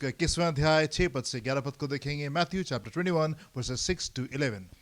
उसका 21वां अध्याय 6 पद से 11 पद को देखेंगे। Matthew chapter 21 versus 6 to 11।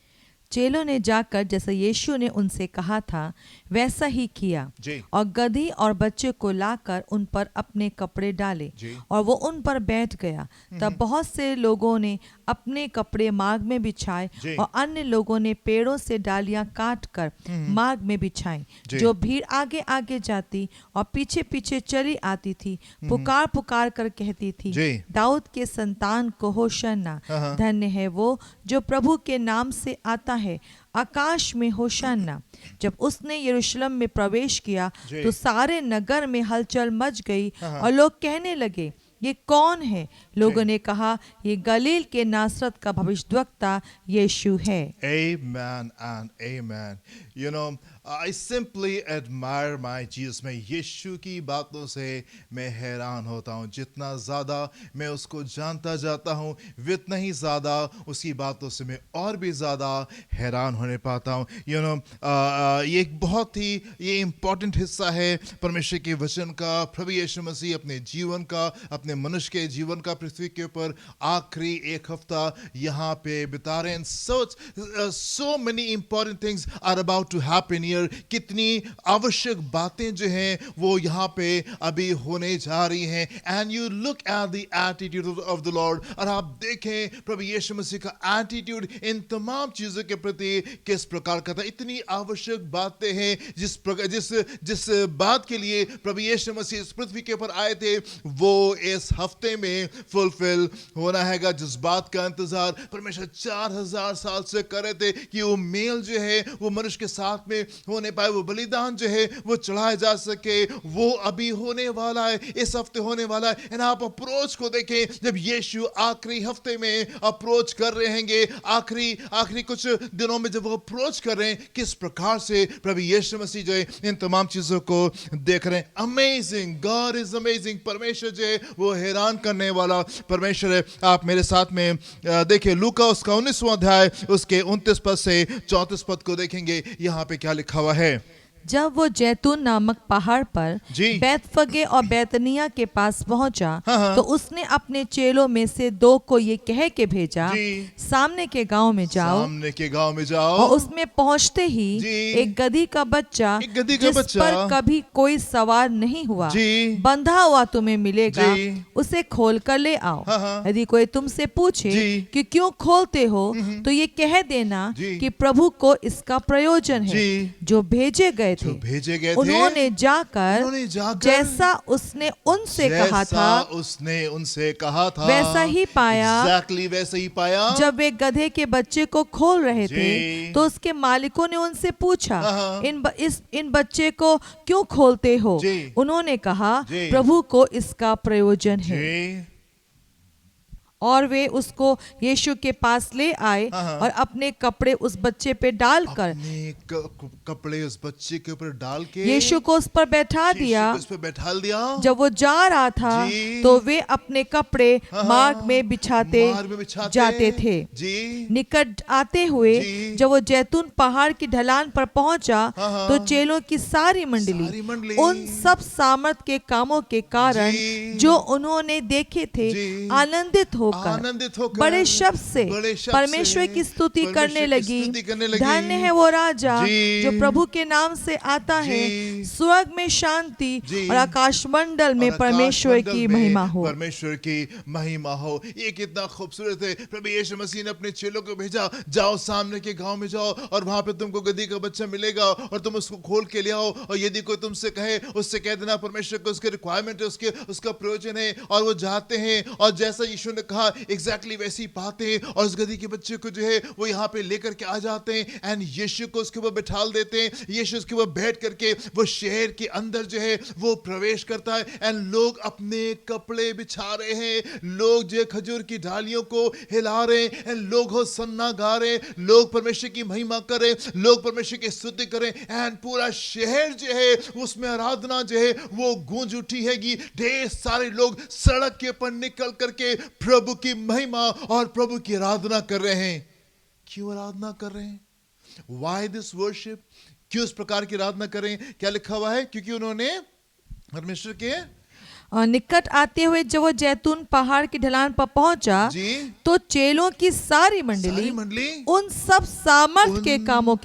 चेलों ने जाकर जैसा यीशु ने उनसे कहा था वैसा ही किया जी और गदही और बच्चे को लाकर उन पर अपने कपड़े डाले जी और वो उन पर बैठ गया। तब बहुत से लोगों ने अपने कपड़े मार्ग में बिछाए जी और अन्य लोगों ने पेड़ों से डालियां काट कर मार्ग में बिछाई। जी जो भीड़ आगे आगे जाती और पीछे पीछे चली आती थी पुकार पुकार कर कहती थी, जी दाऊद के संतान को होशन्ना, हाँ धन्य है वो जो प्रभु के नाम से आता है, आकाश में होशन्ना। जब उसने यरूशलेम में प्रवेश किया जी तो सारे नगर में हलचल मच गई हाँ और लोग कहने लगे, ये कौन है? लोगों जी ने कहा, ये गलील के नासरत का भविष्यद्वक्ता यीशु है। Amen and amen. You know, I simply admire my Jesus. मैं यीशु की बातों से मैं हैरान होता हूँ। जितना ज़्यादा मैं उसको जानता जाता हूँ, उतना ही ज़्यादा उसकी बातों से मैं और भी ज़्यादा हैरान होने पाता हूँ। ये एक बहुत ही ये इम्पॉर्टेंट हिस्सा है परमेश्वर के वचन का। प्रभु यीशु मसीह अपने जीवन का, अपने मनुष्य के जीवन का पृथ्वी के ऊपर आखिरी एक हफ्ता यहाँ पे बिता रहे हैं। So many important things are about to happen here. कितनी आवश्यक बातें जो हैं वो यहाँ पे अभी होने जा रही हैं। And you look at the attitude of the Lord, और आप देखें प्रभु यीशु मसीह का एटीट्यूड इन तमाम चीजों के प्रति किस प्रकार का था। इतनी आवश्यक बातें हैं जिस बात के लिए प्रभु यीशु मसीह इस पृथ्वी के ऊपर आए थे वो इस हफ्ते में फुलफिल होना है। जिस बात का इंतजार परमेश्वर 4000 साल से कर रहे थे कि वो मेल जो है वो मनुष्य के साथ में होने पाए, वो बलिदान जो है वो चढ़ाया जा सके, वो अभी होने वाला है, इस हफ्ते होने वाला है। एंड आप अप्रोच को देखें, जब यीशु आखिरी हफ्ते में अप्रोच कर रहे हैं, आखिरी कुछ दिनों में जब वो अप्रोच कर रहे हैं, किस प्रकार से प्रभु यीशु मसीह जो है इन तमाम चीजों को देख रहे हैं। Amazing, God is amazing. परमेश्वर जो है वो हैरान करने वाला परमेश्वर है। आप मेरे साथ में देखिए लूका उसका 19वां अध्याय उसके 29 पद से 34 पद को देखेंगे। यहाँ पे क्या लिखा हुआ है। जब वो जैतून नामक पहाड़ पर जी बैतफगे और बैतनिया के पास पहुंचा हाँ तो उसने अपने चेलों में से 2 को ये कह के भेजा, जी सामने के गांव में जाओ। सामने के गांव में जाओ और उसमें पहुंचते ही जी एक गदही का बच्चा जिस पर कभी कोई सवार नहीं हुआ जी बंधा हुआ तुम्हें मिलेगा, जी उसे खोल कर ले आओ। हाँ यदि कोई तुमसे पूछे जी कि क्यों खोलते हो तो ये कह देना जी कि प्रभु को इसका प्रयोजन है। जी जो भेजे गए थे भेजे गए थे उन्होंने जाकर जैसा उसने उनसे कहा था वैसा ही पाया। Exactly वैसा ही पाया। जब वे गधे के बच्चे को खोल रहे थे तो उसके मालिकों ने उनसे पूछा, इन बच्चे को क्यों खोलते हो? उन्होंने कहा, प्रभु को इसका प्रयोजन है। और वे उसको यीशु के पास ले आए और अपने कपड़े उस बच्चे पे डालकर कपड़े उस बच्चे के ऊपर डाल के यीशु को उस पर बैठा दिया। जब वो जा रहा था तो वे अपने कपड़े मार्ग में बिछाते जाते थे। निकट आते हुए जब वो जैतून पहाड़ की ढलान पर पहुंचा तो चेलों की सारी मंडली उन सब सामर्थ के कामों के कारण जो उन्होंने देखे थे आनंदित होकर बड़े शब्द से परमेश्वर की स्तुति करने लगी। धन्य है वो राजा जो प्रभु के नाम से आता है, स्वर्ग में शांति और आकाश मंडल में परमेश्वर की महिमा हो। परमेश्वर की महिमा हो। ये कितना खूबसूरत है। प्रभु यीशु मसीह ने अपने चेलों को भेजा, जाओ सामने के गांव में जाओ और वहां पे तुमको गदही का बच्चा मिलेगा और तुम उसको खोल के ले आओ। और यदि कोई तुमसे कहे उससे कह देना परमेश्वर को उसके रिक्वायरमेंट है, उसका प्रयोजन है। और वो जाते हैं और जैसा यीशु ने कहा एग्जैक्टली वैसी बातें और उस गदही के बच्चे को जो है वो यहाँ पे लेकर के आ जाते हैं एंड यीशु को उसके ऊपर बिठा देते हैं। यीशु उसके ऊपर बैठ करके वो शहर के अंदर जो है वो प्रवेश करता है एंड लोग अपने कपड़े बिछा रहे हैं, लोग जो है खजूर की डालियों को हिला रहे हैं एंड लोग होसन्ना गा रहे हैं, लोग परमेश्वर की महिमा करें, लोग परमेश्वर की स्तुति करें एंड पूरा शहर जो है उसमें आराधना जो है वो गूंज उठी हैगी। ढेर सारे लोग सड़क के ऊपर निकल करके प्रभु की महिमा और प्रभु की आराधना कर रहे हैं। क्यों आराधना कर रहे हैं? Why this worship? क्यों इस प्रकार की आराधना कर रहे हैं? क्या लिखा हुआ है? क्योंकि उन्होंने परमेश्वर के और निकट आते हुए जब वो जैतून पहाड़ की ढलान पर पहुंचा तो चेलों की सारी मंडली उन सब सामर्थ के कामों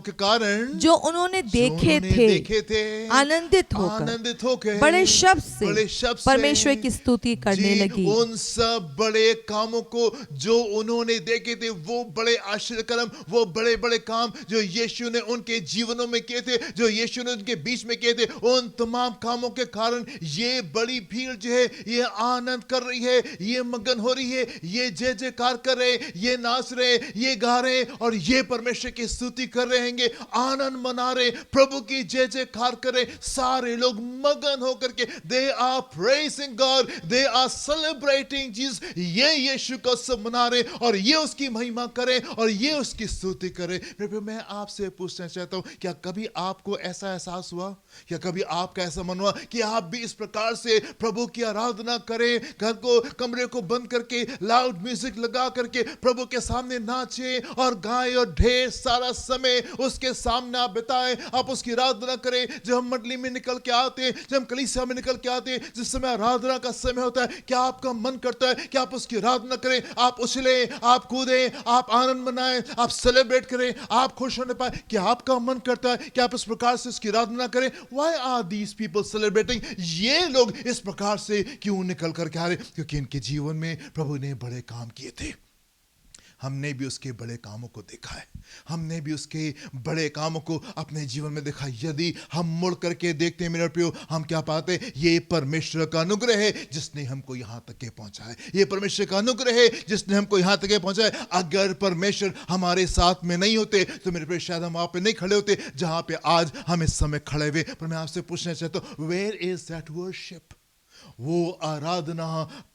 के कारण जो उन्होंने देखे थे आनंदित होकर बड़े शब्द से परमेश्वर की स्तुति करने लगी। उन सब बड़े कामों को जो उन्होंने देखे थे, वो बड़े आश्चर्यकर्म, वो बड़े बड़े काम जो यीशु ने उनके जीवनों में किए थे, जो यीशु ने उनके बीच में किए थे, उन तमाम कामों के कारण ये बड़ी भीड़ जो है ये आनंद कर रही है, ये मगन हो रही है, ये जय जयकार कर रहे, ये नाच रहे, ये गा रहे और ये परमेश्वर की स्तुति कर रहे हैं, आनंद मना रहे, प्रभु की जय जयकार कर रहे। सारे लोग मगन होकर के they are praising God, they are celebrating Jesus. ये यीशु को सब मना रहे और ये उसकी महिमा करें और ये उसकी स्तुति करें। मैं आपसे पूछना चाहता हूं, क्या कभी आपको ऐसा एहसास हुआ, क्या कभी आपका ऐसा मन हुआ कि आप भी इस प्रकार से प्रभु की आराधना करें, घर को कमरे को बंद करके लाउड म्यूजिक लगा करके प्रभु के सामने नाचे और गाएं और ढेर सारा समय उसके सामने आप बिताएं, आप उसकी आराधना करें। जब हम मंडली में निकल के आते हैं, जब हम कलीसिया में निकल के आते हैं, जिस समय आराधना का समय होता है, क्या आपका मन करता है कि आप उसकी आराधना करें, आप उछलें, आप कूदें, आप आनंद मनाएं, आप सेलिब्रेट करें, आप खुश होने पाए? क्या आपका मन करता है कि आप इस प्रकार से उसकी आराधना करें? Why are these people celebrating? ये लोग इस प्रकार से क्यों निकल कर के आ रहे? क्योंकि इनके जीवन में प्रभु ने बड़े काम किए थे। हमने भी उसके बड़े कामों को देखा है, हमने भी उसके बड़े कामों को अपने जीवन में देखा। यदि हम मुड़ करके देखते हैं मेरे प्रियो, हम क्या पाते हैं? ये परमेश्वर का अनुग्रह है जिसने हमको यहां तक के पहुंचा है। ये परमेश्वर का अनुग्रह है जिसने हमको यहां तक के पहुंचा है। अगर परमेश्वर हमारे साथ में नहीं होते तो मेरे प्रियो शायद हम वहां पे नहीं खड़े होते जहां पे आज हम इस समय खड़े हुए। पर मैं आपसे पूछना चाहता हूं, वेयर इज दैट वर्शिप? वो आराधना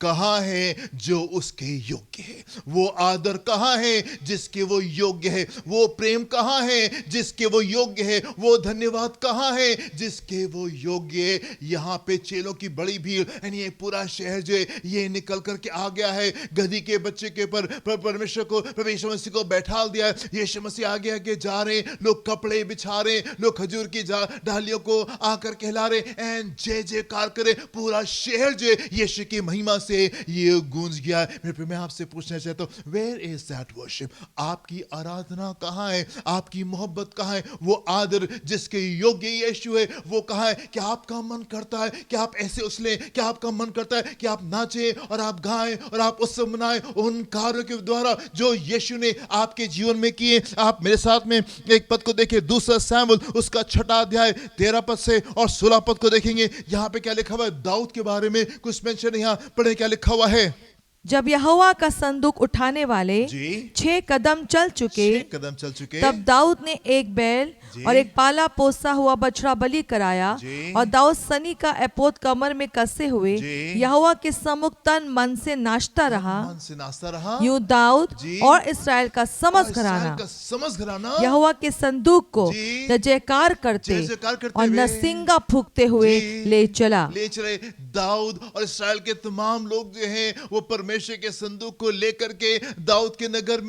कहाँ है जो उसके योग्य है? वो आदर कहाँ है जिसके वो योग्य है? वो प्रेम कहाँ है जिसके वो योग्य है? वो धन्यवाद कहाँ है जिसके वो योग्य है? यहाँ पे चेलों की बड़ी भीड़, यानी ये पूरा शहर जो है ये निकल करके आ गया है। गधी के बच्चे के ऊपर परमेश्वर को, यीशु मसीह को बैठा दिया है। यीशु मसीह आगे आगे जा रहे, लोग कपड़े बिछा रहे, लोग खजूर की डालियों को आकर कहला रहे एंड जय जयकार करे। पूरा शहर जो यीशु की महिमा से ये गूंज गया है। मैं आपसे पूछना चाहता हूं, वेयर इज दैट वर्शिप? आपकी आराधना कहां है? आपकी मोहब्बत कहां है? वो आदर जिसके योग्य यीशु है वो कहां है? क्या आपका मन करता है कि आप ऐसे उछलें? क्या आपका मन करता है कि आप नाचें और आप गाएं और आप उत्सव मनाएं उन कार्यों के द्वारा जो यीशु ने आपके जीवन में किए? आप मेरे साथ में एक पद को देखिए, दूसरा शमूएल उसका 6 अध्याय 13 पद से और 16 पद को देखेंगे। यहां पे क्या लिखा हुआ है? दाऊद के बारे में कुछ मेंशन यहाँ पढ़े, क्या लिखा हुआ है? जब यहोवा का संदूक उठाने वाले 6 कदम चल चुके, तब दाऊद ने एक बैल और एक पाला पोसा हुआ बछड़ा बलि कराया और दाऊद सनी का एपोद कमर में कसे हुए यहोवा के सम्मुख तन मन से नाचता रहा। यूं दाऊद और इसराइल का समस्त घराना यहोवा के संदूक को जयकार करते और नरसिंगा फूंकते हुए ले चले। दाऊद और इसराइल के तमाम लोग जो हैं वो परमेश्वर के संदूक को लेकर के दाऊद के नगर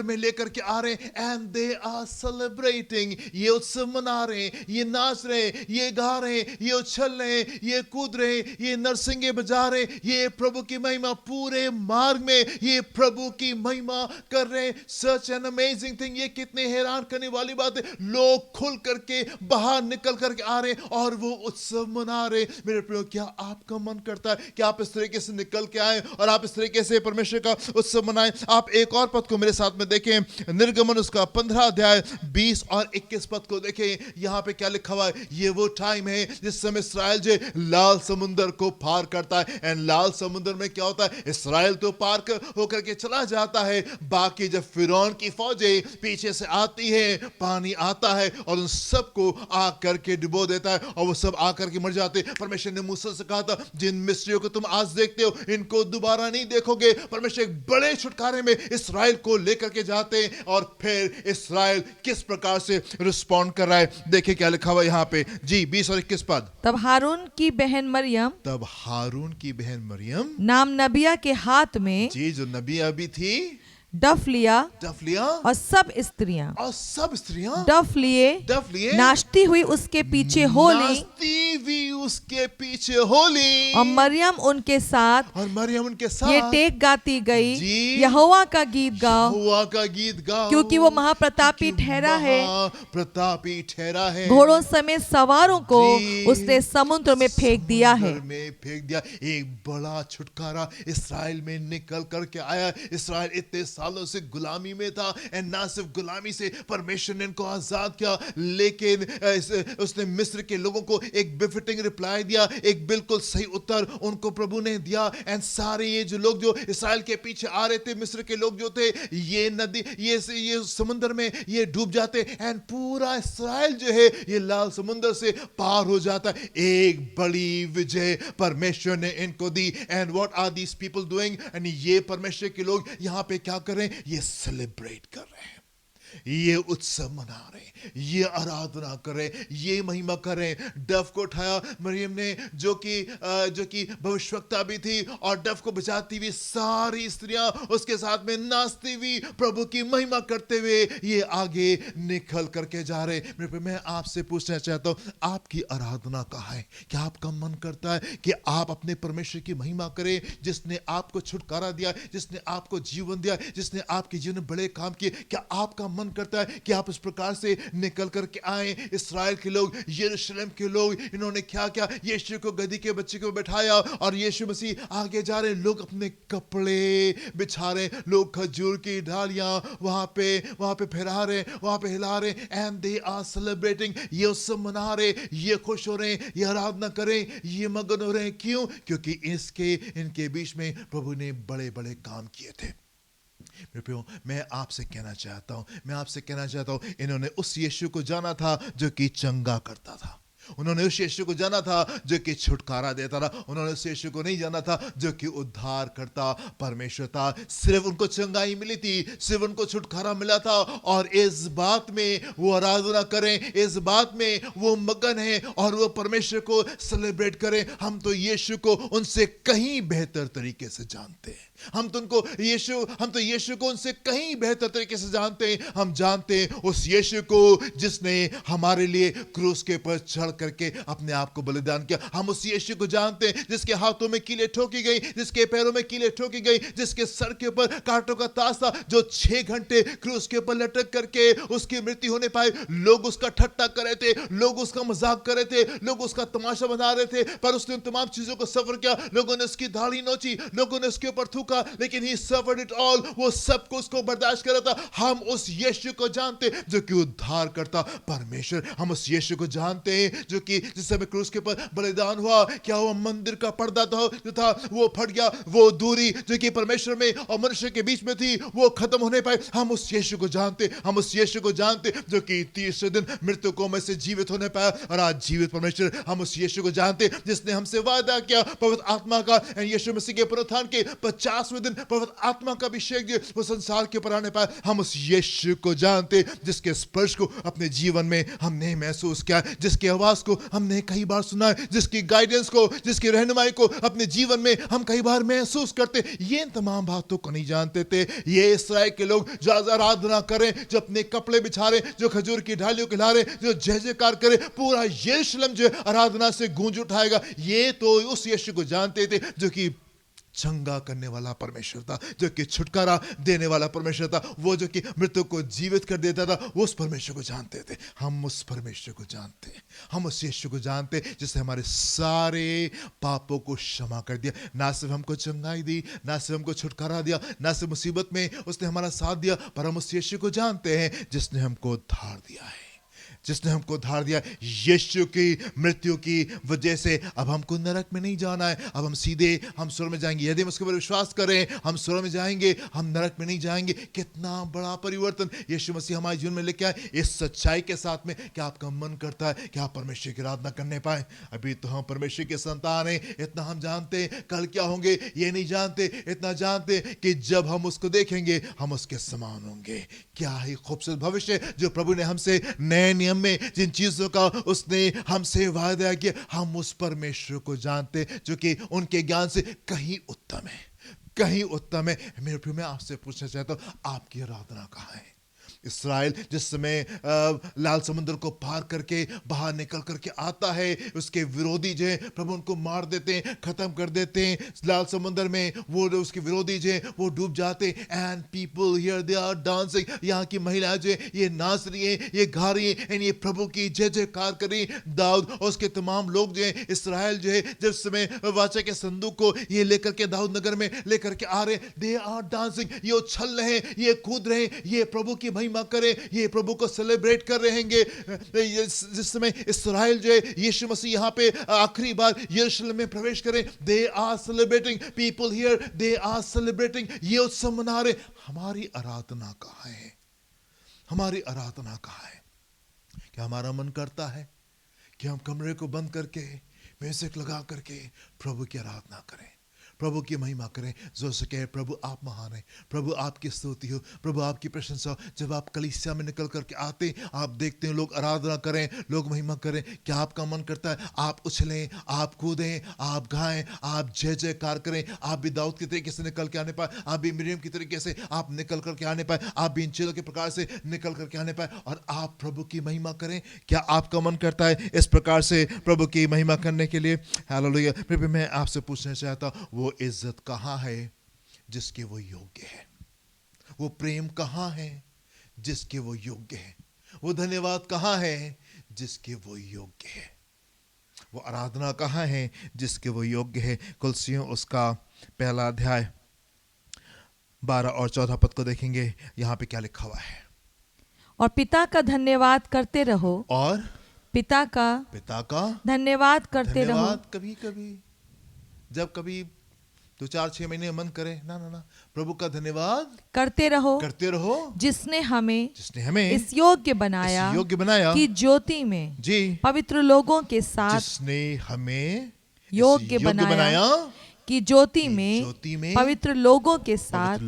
में लेकर के आ रहे हैं एंड दे आर सेलिब्रेटिंग। ये उत्सव मना रहे हैं, ये नाच रहे हैं, ये गा रहे हैं, ये उछल रहे हैं, ये कूद रहे हैं, ये नरसिंगे बजा रहे हैं, ये प्रभु की महिमा पूरे मार्ग में ये प्रभु की महिमा कर रहे हैं। Such an amazing thing. ये कितने हैरान करने वाली बात है। लोग खुल करके बाहर निकल करके आ रहे हैं और वो उत्सव मना रहे हैं। मेरे प्रियो, क्या आपका मन करता है कि आप इस तरीके से निकल के आए और आप इस तरीके से परमेश्वर का उत्सव मनाएं? आप एक और पद को मेरे साथ में देखें, निर्गमन उसका 15 अध्याय 20 और 21 पद को देखें। यहां पे क्या लिखा हुआ है? ये वो टाइम है जिस समय इस्राएल जो लाल समुद्र को पार करता है। एंड लाल समुद्र में क्या होता है? इस्राएल तो पार होकर के चला जाता है, बाकी जब फिरौन की फौजें पीछे से आती है, पानी आता है और उन सबको आकर के डुबो देता है और वो सब आकर के मर जाते। परमेश्वर ने मूसा से कहा था, जिन मिस्रियों को तुम आज देखते हो इनको दोबारा नहीं देखोगे। परमेश्वर एक बड़े छुटकारे में इस्राएल को लेकर के जाते हैं और फिर इस्राएल किस प्रकार से रिस्पॉन्ड कर रहा है, देखिए क्या लिखा हुआ यहाँ पे जी 20 और 21 पद। तब हारून की बहन मरियम नाम नबिया के हाथ में, जी जो नबिया भी थी, डफ लिया डफ लिया और सब स्त्रियां और सब स्त्रियां डफ डफ लिए नाचती हुई उसके पीछे हो ली नाचती हुई उसके पीछे होली और मरियम उनके साथ उनके ये साथ टेक गाती गई, जी यहोवा का गीत गाओ यहोवा का गीत गाओ क्योंकि वो महाप्रतापी ठहरा है, प्रतापी ठहरा है। घोड़ों समेत सवारों को जी, उसने समुद्र में फेंक दिया है। समुद्र में फेंक दिया। एक बड़ा छुटकारा इस्राएल में निकल करके आया। इस्राएल इतने सालों से गुलामी में था, और ना सिर्फ गुलामी से परमेश्वर ने इनको आजाद किया, लेकिन उसने मिस्र के लोगों को एक बिफिटिंग रिप्लाई दिया, एक बिल्कुल सही उत्तर उनको प्रभु ने दिया। एंड सारे ये जो लोग जो इस्राएल के पीछे आ रहे थे, मिस्र के लोग जो थे, ये नदी ये समुद्र में ये डूब जाते, एंड पूरा इस्राएल जो है ये लाल समुद्र से पार हो जाता। एक बड़ी विजय परमेश्वर ने इनको दी। And what are these people doing? And ये परमेश्वर के लोग यहाँ पे क्या कर रहे हैं? ये सेलिब्रेट कर रहे हैं, ये उत्सव मना रहे हैं, ये आराधना कर रहे हैं, ये महिमा कर रहे हैं। डफ को उठाया मरियम ने, जो कि भविष्यवक्ता भी थी, और डफ को बजाती हुई सारी स्त्रियां उसके साथ में नाचती हुई प्रभु की महिमा करते हुए ये आगे निकल करके जा रहे। मैं आपसे पूछना चाहता हूं, आपकी आराधना कहाँ है? क्या आपका मन करता है कि आप अपने परमेश्वर की महिमा करें, जिसने आपको छुटकारा दिया, जिसने आपको जीवन दिया, जिसने आपके जीवन में बड़े काम किए? क्या आपका मन करता है कि आप इस प्रकार से निकल करके आए? इस्राएल के लोग, यरूशलेम के लोग, इन्होंने क्या किया? यीशु को गधी के बच्चे को बैठाया और यीशु मसीह आगे जा रहे। लोग अपने कपड़े बिछा रहे, लोग खजूर की डालियां वहां पे फहरा रहे, वहां पे हिला रहे, एंड दे आर सेलिब्रेटिंग। ये उत्सव मना रहे, ये खुश हो रहे, ये आराधना करें, ये मगन हो रहे। क्यों? क्योंकि इनके बीच में प्रभु ने बड़े बड़े काम किए थे। मैं आपसे कहना चाहता हूं, इन्होंने उस यीशु को जाना था जो कि चंगा करता था। उन्होंने उस यीशु को जाना था जो कि छुटकारा देता था। उन्होंने उस यीशु को नहीं जाना था जो कि उद्धार करता परमेश्वर था। सिर्फ उनको चंगाई मिली थी, सिर्फ उनको छुटकारा मिला था, और इस बात में वो आराधना करें, इस बात में वो मगन है और वो परमेश्वर को सेलिब्रेट करें। हम तो यीशु को उनसे कहीं बेहतर तरीके से जानते हैं। हम तो यीशु को उनसे कहीं बेहतर तरीके से जानते हैं। हम जानते हैं उस यीशु को जिसने हमारे लिए क्रूस के ऊपर चढ़ करके अपने आप को बलिदान किया। हम उस यीशु को जानते हैं जिसके हाथों में कीलें ठोकी गई, जिसके पैरों में कीलें ठोकी गई, जिसके सर के ऊपर कांटों का ताज था, जो 6 घंटे क्रूस के ऊपर लटक करके उसकी मृत्यु होने पाए। लोग उसका ठट्टा कर रहे थे, लोग उसका मजाक कर रहे थे, लोग उसका तमाशा बना रहे थे, पर उसने उन तमाम चीजों को सफर किया। लोगों ने उसकी दाढ़ी नोची, लोगों ने उसके ऊपर थूका, लेकिन he suffered it all। वो सब कुछ उसको बर्दाश्त कर रहा था। हम उस यीशु को जानते जो कि उद्धार करता परमेश्वर। हम उस यीशु को जानते हैं जो कि जिस समय क्रूस के ऊपर बलिदान हुआ, क्या हुआ? मंदिर का पर्दा जो था वो फट गया। वो दूरी जो कि परमेश्वर में और मनुष्य के बीच में थी वो खत्म होने पाए। हम उस यीशु को जानते, हम उस यीशु को जानते जो कि 30 दिन मृतकों में से जीवित होने पाया और आज जीवित परमेश्वर। हम उस यीशु को जानते जिसने हमसे वादा किया पवित्र आत्मा का। यीशु मसीह के पुनरुत्थान के 50वें दिन पवित्र आत्मा का अभिषेक दिया, वो संसार के ऊपर आने पाया। हम उस यीशु को जानते जिसके स्पर्श को अपने जीवन में हमने महसूस किया, जिसकी आवाज को हमने कई बार सुना है, जिसकी गाइडेंस को, जिसकी रहनुमाई को अपने जीवन में हम कई बार महसूस करते। ये तमाम बातों को नहीं जानते थे ये इस्राएल के लोग जो आराधना करें, जो अपने कपड़े बिछा रहे, जो खजूर की डालियों को हिला रहे, जो जय जयकार करे, पूरा यरूशलेम जो आराधना से गूंज उठाएगा। ये तो उस यीशु को जानते थे जो कि चंगा करने वाला परमेश्वर था, जो कि छुटकारा देने वाला परमेश्वर था, वो जो कि मृत्यु को जीवित कर देता था। वो उस परमेश्वर को जानते थे। हम उस परमेश्वर को जानते, हम उस यीशु को जानते जिसने हमारे सारे पापों को क्षमा कर दिया। ना सिर्फ हमको चंगाई दी, ना सिर्फ हमको छुटकारा दिया, ना सिर्फ मुसीबत में उसने हमारा साथ दिया, पर हम उस यीशु को जानते हैं जिसने हमको उद्धार दिया है, जिसने हमको उद्धार दिया। यीशु की मृत्यु की वजह से अब हमको नरक में नहीं जाना है, अब हम सीधे हम स्वर्ग में जाएंगे। यदि हम उसके ऊपर विश्वास करें हम स्वर्ग में जाएंगे, हम नरक में नहीं जाएंगे। कितना बड़ा परिवर्तन यीशु मसीह हमारे जीवन में लेके आए। इस सच्चाई के साथ में क्या आपका मन करता है कि आप परमेश्वर की आराधना करने पाए? अभी तो हम परमेश्वर के संतान हैं, इतना हम जानते हैं। कल क्या होंगे ये नहीं जानते, इतना जानते कि जब हम उसको देखेंगे हम उसके समान होंगे। क्या ही खूबसूरत भविष्य जो प्रभु ने हमसे नए नियम में जिन चीजों का उसने हमसे वादा किया। हम उस परमेश्वर को जानते जो कि उनके ज्ञान से कहीं उत्तम है, कहीं उत्तम है। मेरे प्रिय, मैं आपसे पूछना चाहता हूँ, आपकी आराधना कहाँ है? इस्राएल जिस समय लाल समुद्र को पार करके बाहर निकल करके आता है, उसके विरोधी जो है प्रभु उनको मार देते हैं, खत्म कर देते हैं लाल समुद्र में। वो उसके विरोधी जो है वो डूब जाते हैं। And people here they are dancing, यहाँ की महिलाएं जो है ये नाच रही हैं, ये गा रही हैं, एंड ये प्रभु की जय जयकार कर रही हैं। दाऊद और उसके तमाम लोग जो है, इस्राएल जो है जब समय वाचा के संदूक को ये लेकर के दाऊद नगर में लेकर के आ रहे, दे आर डांसिंग, ये उछल रहे हैं, ये कूद रहे हैं, ये प्रभु की महिमा करें, ये प्रभु को सेलिब्रेट कर रहेंगे। जिस समय इस्राएल जो है यीशु मसीह यहाँ पे आखिरी बार यरूशलेम में प्रवेश करें, they are celebrating, people here they are celebrating, ये उत्सव मना रहे। हमारी आराधना कहाँ है? हमारी आराधना कहाँ है? क्या हमारा मन करता है कि हम कमरे को बंद करके म्यूजिक लगा करके प्रभु की आराधना करें, प्रभु की महिमा करें, जो सके प्रभु आप महान हैं, प्रभु आपकी स्तुति हो, प्रभु आपकी प्रशंसा हो। जब आप कलीसिया में निकल करके आते, आप देखते हैं लोग आराधना करें, लोग महिमा करें, क्या आपका मन करता है आप उछलें, आप कूदें, आप गाएं, आप जय जयकार करें? आप भी दाऊद के तरीके से निकल के आने पाए, आप भी मिरियम की तरीके से आप निकल करके आने पाए, आप भी इन चेलों के प्रकार से निकल करके आने पाए और आप प्रभु की महिमा करें? क्या आपका मन करता है इस प्रकार से प्रभु की महिमा करने के लिए? हालेलुया। फिर मैं आपसे पूछना चाहता हूं, वो इज्जत कहाँ है जिसके वो योग्य है? वो प्रेम कहाँ है जिसके वो योग्य है? वो धन्यवाद कहाँ है जिसके वो योग्य है? वो आराधना कहाँ है जिसके वो योग्य है? कुलसियों उसका पहला अध्याय 12 और 14 पद को देखेंगे, यहाँ पे क्या लिखा हुआ है? और पिता का धन्यवाद करते रहो, और पिता का धन्यवाद करते रहो। कभी कभी जब कभी 2-4-6 महीने मन करे, ना ना ना, प्रभु का धन्यवाद करते रहो जिसने हमें इस योग्य बनाया कि ज्योति में जी पवित्र लोगों के साथ, जिसने हमें योग्य बनाया कि ज्योति में पवित्र लोगों के साथ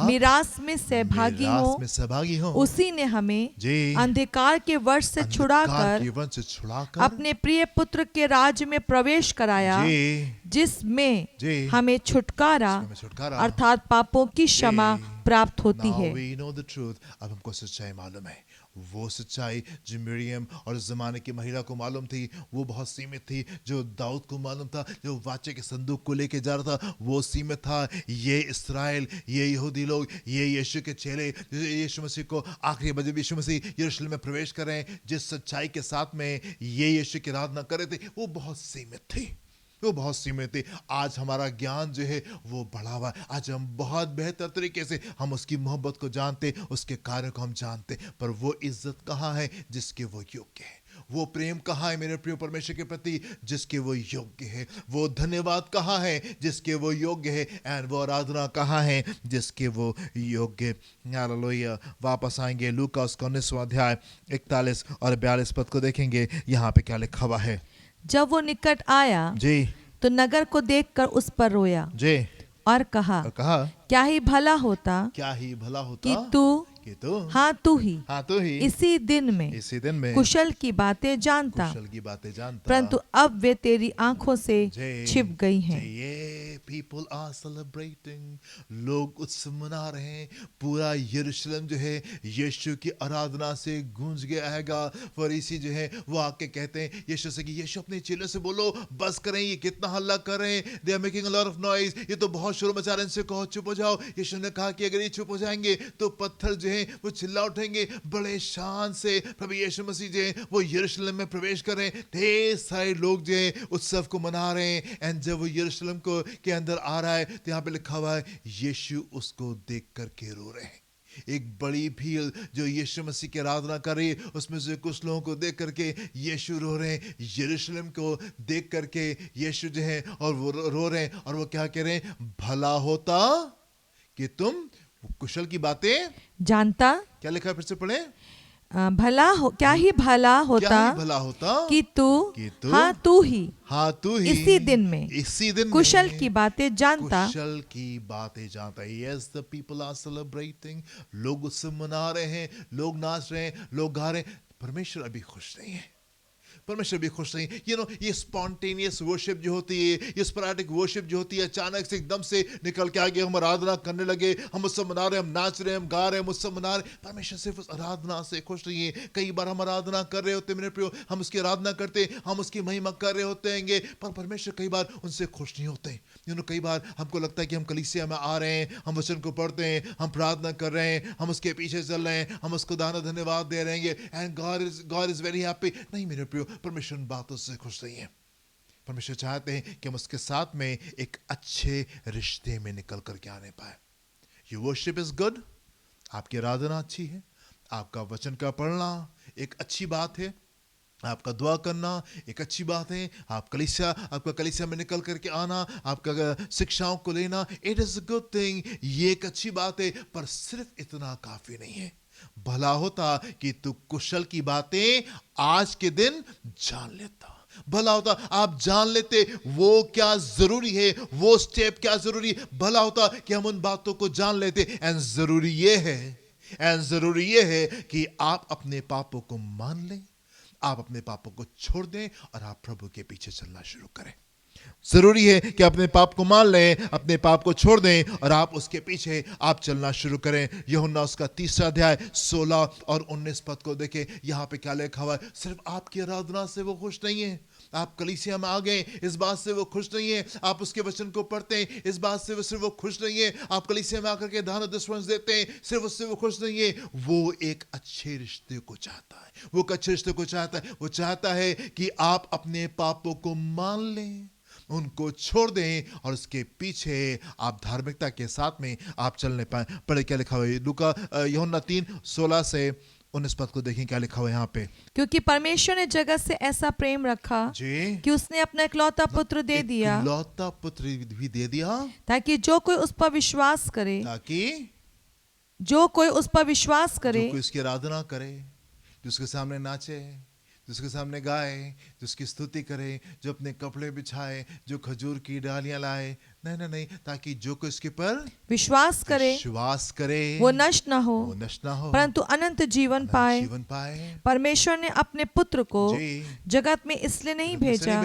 मिरास में सहभागी हो। उसी ने हमें अंधकार के वश से छुड़ाकर अपने प्रिय पुत्र के राज्य में प्रवेश कराया, जिसमें हमें छुटकारा अर्थात पापों की क्षमा प्राप्त होती है। अब हमको सच्चाई मालूम है। वो सच्चाई जो मिरियम और उस जमाने की महिला को मालूम थी वो बहुत सीमित थी। जो दाऊद को मालूम था, जो वाचे के संदूक को लेके जा रहा था, वो सीमित था। ये इस्राएल, ये यहूदी लोग, ये यीशु के चेले, यीशु मसीह को आखिरी बजे यीशु मसीह यरूशलेम में प्रवेश कर रहे हैं, जिस सच्चाई के साथ में ये यीशु की आराधना कर रहे थे, वो बहुत सीमित थी, वो बहुत सीमित थी। आज हमारा ज्ञान जो है वो बढ़ा हुआ है। आज हम बहुत बेहतर तरीके से हम उसकी मोहब्बत को जानते, उसके कार्य को हम जानते। पर वो इज्जत कहाँ है जिसके वो योग्य है? वो प्रेम कहाँ है मेरे प्रिय परमेश्वर के प्रति जिसके वो योग्य है? वो धन्यवाद कहाँ है जिसके वो योग्य है? एंड वो आराधना कहाँ है जिसके वो योग्य? हालेलुया। वापस आएंगे लूका उसका 19वां अध्याय 41 और 42 पद को देखेंगे, यहाँ पे क्या लिखा हुआ है। जब वो निकट आया जी तो नगर को देखकर उस पर रोया जी और कहा क्या ही भला होता कि तू हाँ तू ही इसी दिन में कुशल की बातें जानता, परंतु अब वे तेरी आंखों से छिप गई हैं। ये पीपल आर सेलिब्रेटिंग, लोग उत्सव मना रहे हैं। पूरा यरूशलेम जो है यीशु की आराधना से गूंज गया हैगा। फरीसी जो है वो आके कहते हैं यीशु से कि यीशु अपने चेलों से बोलो बस करें, ये कितना हल्ला कर रहे हैं, they are making a lot of noise, ये तो बहुत शोर मचा रहे हैं, इनसे कहो चुप हो जाओ। यीशु ने कहा कि अगर ये चुप हो जाएंगे तो पत्थर जो है वो चिल्ला उठेंगे। बड़े शान से प्रभु यीशु मसीह जो है वो यरूशलेम में प्रवेश कर रहे हैं। ढेर सारे लोग जो है उत्सव को मना रहे हैं। एंड जब वो यरूशलेम को के अंदर आ रहा है तो यहाँ पे लिखा हुआ है यीशु उसको देख करके रो रहे हैं। एक बड़ी भीड़ जो यीशु मसीह की आराधना कर रही है, उसमें से कुछ लोगों को देख करके यीशु रो रहे हैं। यरूशलेम को देख करके यीशु जो है और वो रो रहे हैं। और वो क्या कह रहे हैं? भला होता कि तुम कुशल की बातें जानता। क्या लिखा है फिर से पढ़े? क्या ही भला होता कि तू हाँ तू ही इसी दिन में कुशल की बातें जानता। Yes, the people are celebrating, लोग उत्सव मना रहे हैं, लोग नाच रहे हैं, लोग गा रहे हैं। परमेश्वर अभी खुश नहीं है। परमेश्वर भी खुश नहीं। ये स्पॉन्टेनियस वर्शिप जो होती है, ये स्पोरेडिक वर्शिप जो होती है, अचानक से एकदम से निकल के आगे हम आराधना करने लगे, हम उससे मना रहे, हम नाच रहे, हम गा रहे, हम उससे मना रहे। परमेश्वर सिर्फ उस आराधना से खुश नहीं है। कई बार हम आराधना कर रहे होते मेरे प्रियो, हम उसकी आराधना करते, हम उसकी महिमा कर रहे होते हैं, पर परमेश्वर कई बार उनसे खुश नहीं होते। कई बार हमको लगता है कि हम कलीसिया में आ रहे हैं, हम वचन को पढ़ते हैं, हम प्रार्थना कर रहे हैं, हम उसके पीछे चल रहे हैं, हम उसको दाना धन्यवाद दे रहे हैं, and God is very happy. नहीं मेरे प्रियो, परमेश्वर उन बातों से खुश नहीं है। परमेश्वर चाहते हैं कि हम उसके साथ में एक अच्छे रिश्ते में निकल करके आने पाए। योर वर्शिप इज गुड, आपकी आराधना अच्छी है, आपका वचन का पढ़ना एक अच्छी बात है, आपका दुआ करना एक अच्छी बात है, आपका कलीसिया में निकल करके आना, आपका शिक्षाओं को लेना, it is a good thing, ये एक अच्छी बात है। पर सिर्फ इतना काफी नहीं है। भला होता कि तू कुशल की बातें आज के दिन जान लेता। भला होता आप जान लेते वो क्या जरूरी है, वो स्टेप क्या जरूरी है। भला होता कि हम उन बातों को जान लेते। एंड जरूरी ये है कि आप अपने पापों को मान लें, आप अपने पापों को छोड़ दें और आप प्रभु के पीछे चलना शुरू करें। जरूरी है कि अपने पाप को मान लें, अपने पाप को छोड़ दें और आप उसके पीछे आप चलना शुरू करें। यूहन्ना उसका 3 अध्याय 16 और 19 पद को देखें। यहाँ पे क्या लिखा हुआ है? सिर्फ आपकी आराधना से वो खुश नहीं है, आप कलीसिया में आ गए इस बात से वो खुश नहीं है, आप उसके वचन को पढ़ते हैं इस बात से वो सिर्फ वो खुश नहीं है, आप कलीसिया में आकर के दान दशवंश देते हैं सिर्फ उससे वो खुश नहीं है। वो एक अच्छे रिश्ते को चाहता है, वो एक अच्छे रिश्ते को चाहता है। वो चाहता है कि आप अपने पापों को मान लें, उनको छोड़ दें और उसके पीछे आप धार्मिकता के साथ में आप चलने पाए। पढ़े क्या लिखा हुआ है लूका यूहन्ना 3:16 से 19 पद को देखें क्या लिखा हुआ है यहाँ पे। क्योंकि परमेश्वर ने जगत से ऐसा प्रेम रखा जी कि उसने अपना इकलौता पुत्र दे दिया, इकलौता पुत्र भी दे दिया, ताकि जो कोई उस पर विश्वास करे, जो कोई उस पर विश्वास करे, जो कोई उसकी आराधना करे, जो उसके सामने नाचे, जो उसके सामने गाए, जो उसकी स्तुति करे, जो अपने कपड़े बिछाए, जो खजूर की डालियां लाए, नहीं, ताकि जो कोई उसके पर विश्वास करे वो नष्ट ना हो, परंतु अनंत जीवन पाए। परमेश्वर ने अपने पुत्र को जगत में इसलिए नहीं भेजा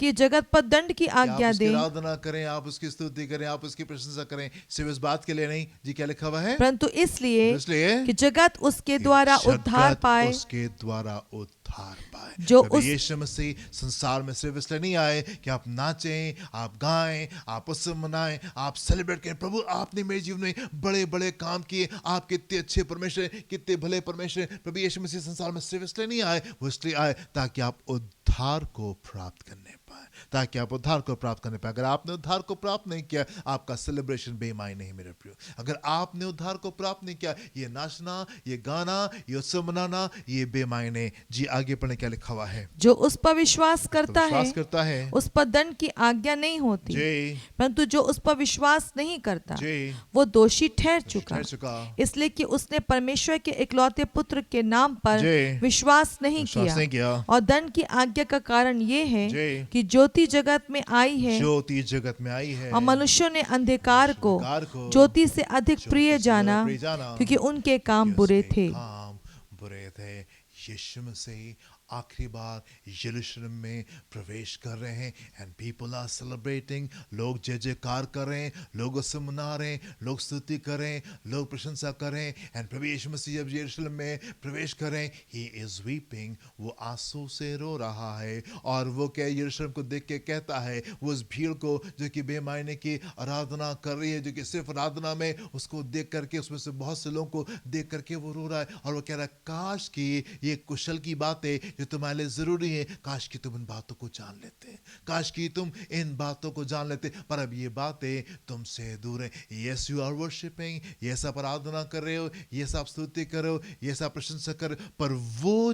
कि जगत पर दंड की आज्ञा दे, आराधना करें, आप उसकी स्तुति करें, आप उसकी प्रशंसा करें, सिर्फ इस बात के लिए नहीं। जी क्या लिखा हुआ है? परंतु इसलिए कि जगत उसके द्वारा उद्धार पाए, जो यीशु मसीह संसार में सिर्फ इसलिए नहीं आए कि आप नाचें, आप गाएं, आप उससे मनाएं, आप सेलिब्रेट करें। प्रभु आपने मेरे जीवन में बड़े बड़े काम किए, आप कितने अच्छे परमेश्वर, कितने भले परमेश्वर। प्रभु यीशु मसीह संसार में सिर्फ इसलिए नहीं आए, वो इसलिए आए ताकि आप उद्धार को प्राप्त करने पाए, ताकि आप उद्धार को प्राप्त करने पाए। अगर आपने उद्धार को प्राप्त नहीं किया, आपका सेलिब्रेशन बेमायने है मेरे प्रियो। अगर आपने उद्धार को प्राप्त नहीं किया, ये नाचना, ये गाना, ये उत्सव मनाना, ये बेमायने। जी आगे पढ़ने क्या लिखा हुआ है? जो उस पर विश्वास करता है उस पर दंड की आज्ञा नहीं होती, परंतु जो उस पर विश्वास नहीं करता वो दोषी ठहर चुका, इसलिए कि उसने परमेश्वर के इकलौते पुत्र के नाम पर विश्वास नहीं किया। और दंड की आज्ञा का कारण ये है कि ज्योति जगत में आई है और मनुष्यों ने अंधकार को ज्योति से अधिक प्रिय जाना, क्योंकि उनके काम बुरे थे। यीशु मसीह आखिरी बार यरूशलेम में प्रवेश कर रहे हैं एंड पीपल आर सेलिब्रेटिंग। लोग जय जयकार कर रहे हैं, लोग उससे मना रहे हैं, लोग स्तुति कर रहे हैं, लोग प्रशंसा कर रहे हैं। एंड प्रभु यीशु मसीह जब यरूशलेम में प्रवेश कर रहे हैं, ही इज वीपिंग, वो आंसू से रो रहा है। और वो क्या यरूशलेम को देख के कहता है, वो उस भीड़ को जो कि बेमायने की आराधना कर रही है, जो कि सिर्फ आराधना में उसको देख करके, उसमें से बहुत से लोगों को देख करके वो रो रहा है। और वो कह रहा है, काश की ये कुशल की बातें जो तुम्हारे लिए जरूरी है, काश कि तुम इन बातों को जान लेते, काश कि तुम इन बातों को जान लेते, पर अब ये बातें तुमसे दूर है। Yes you are worshipping, yes आप आराधना कर रहे हो, यस आप स्तुति कर रहे हो, यस आप प्रशंसा कर रहे हो, पर वो